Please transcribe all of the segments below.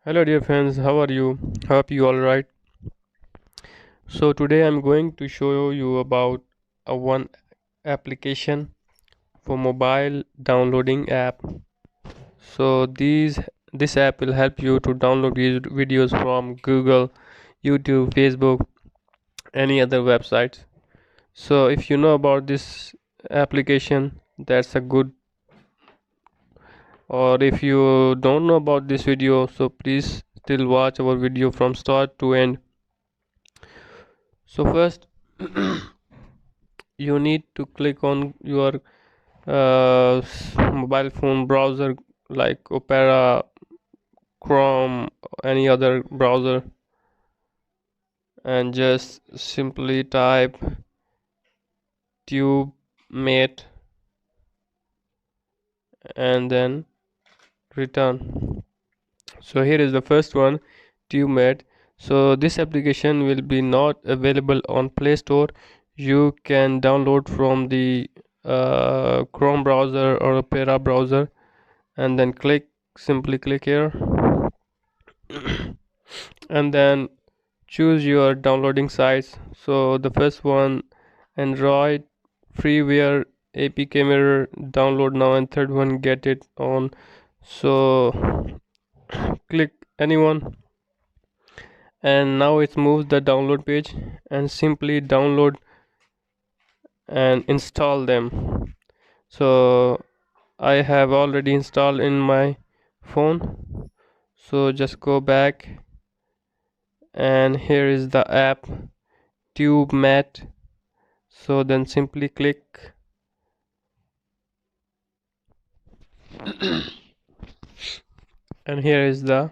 Hello dear friends, how are you? Hope you all right. So today I'm going to show you about a one application for mobile downloading app. So this app will help you to download videos from Google, YouTube, Facebook, any other websites. So if you know about this application, that's a good. Or if you don't know about this video, so please still watch our video from start to end. So first you need to click on your mobile phone browser like Opera, Chrome, any other browser, and just simply type TubeMate and then return. So here is the first one, TubeMate. So this application will be not available on Play Store. You can download from the Chrome browser or Opera browser, and then simply click here and then choose your downloading sites. So the first one, Android freeware APK mirror, download now, and third one, get it on. So click anyone, and now it moves the download page, and simply download and install them. So I have already installed in my phone, so just go back, and here is the app TubeMate. So then simply click and here is the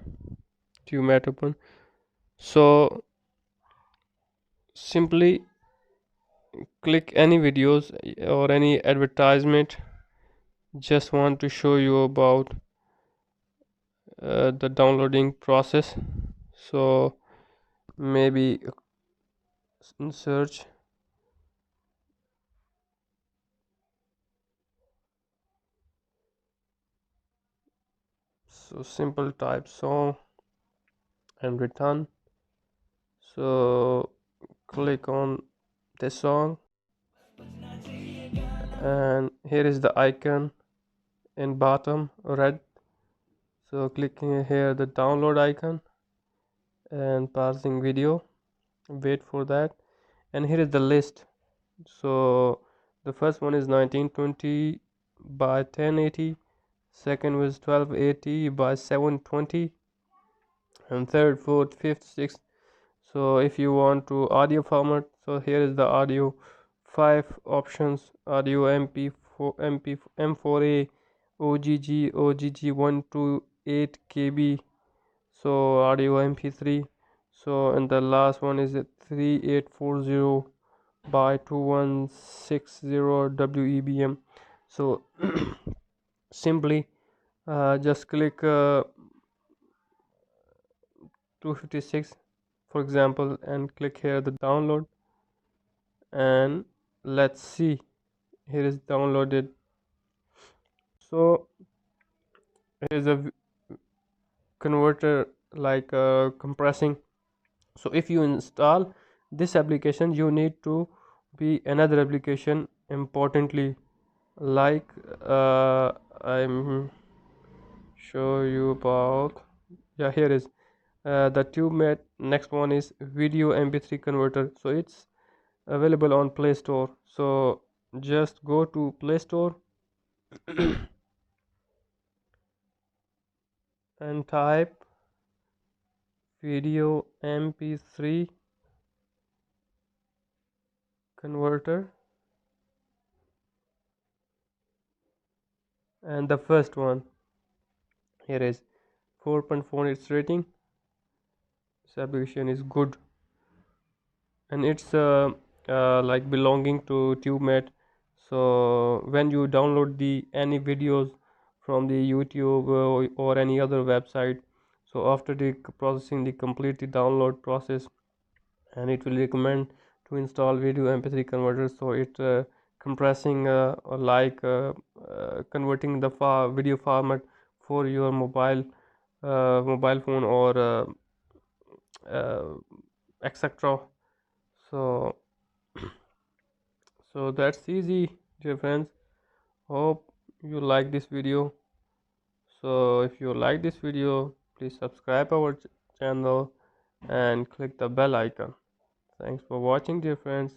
TubeMate open. So simply click any videos or any advertisement. Just want to show you about the downloading process. So maybe in search, so simple type song and return. So click on the song, and here is the icon in bottom red. So clicking here the download icon and pausing video, wait for that, and here is the list. So the first one is 1920 by 1080, second was 1280 by 720, and third, fourth, fifth, sixth. So if you want to audio format, so here is the audio, 5 options: audio MP4, MP, M4A, OGG, OGG 128 KB, so audio MP3. So and the last one is a 3840 by 2160 WEBM. So simply just click 256 for example, and click here the download, and let's see, here is downloaded. So here is a converter like compressing. So if you install this application, you need to be another application importantly, like I'm show you about, yeah, here is the TubeMate. Next one is video mp3 converter, so it's available on Play Store. So just go to Play Store and type video mp3 converter, and the first one here is 4.4 its rating. This application is good, and it's like belonging to TubeMate. So when you download the any videos from the YouTube or any other website. So after the processing the complete the download process, and it will recommend to install video mp3 converter. So it compressing or like converting the video format for your mobile phone or uh, etc. So so that's easy, dear friends. Hope you like this video. So if you like this video, please subscribe our channel and click the bell icon. Thanks for watching, dear friends.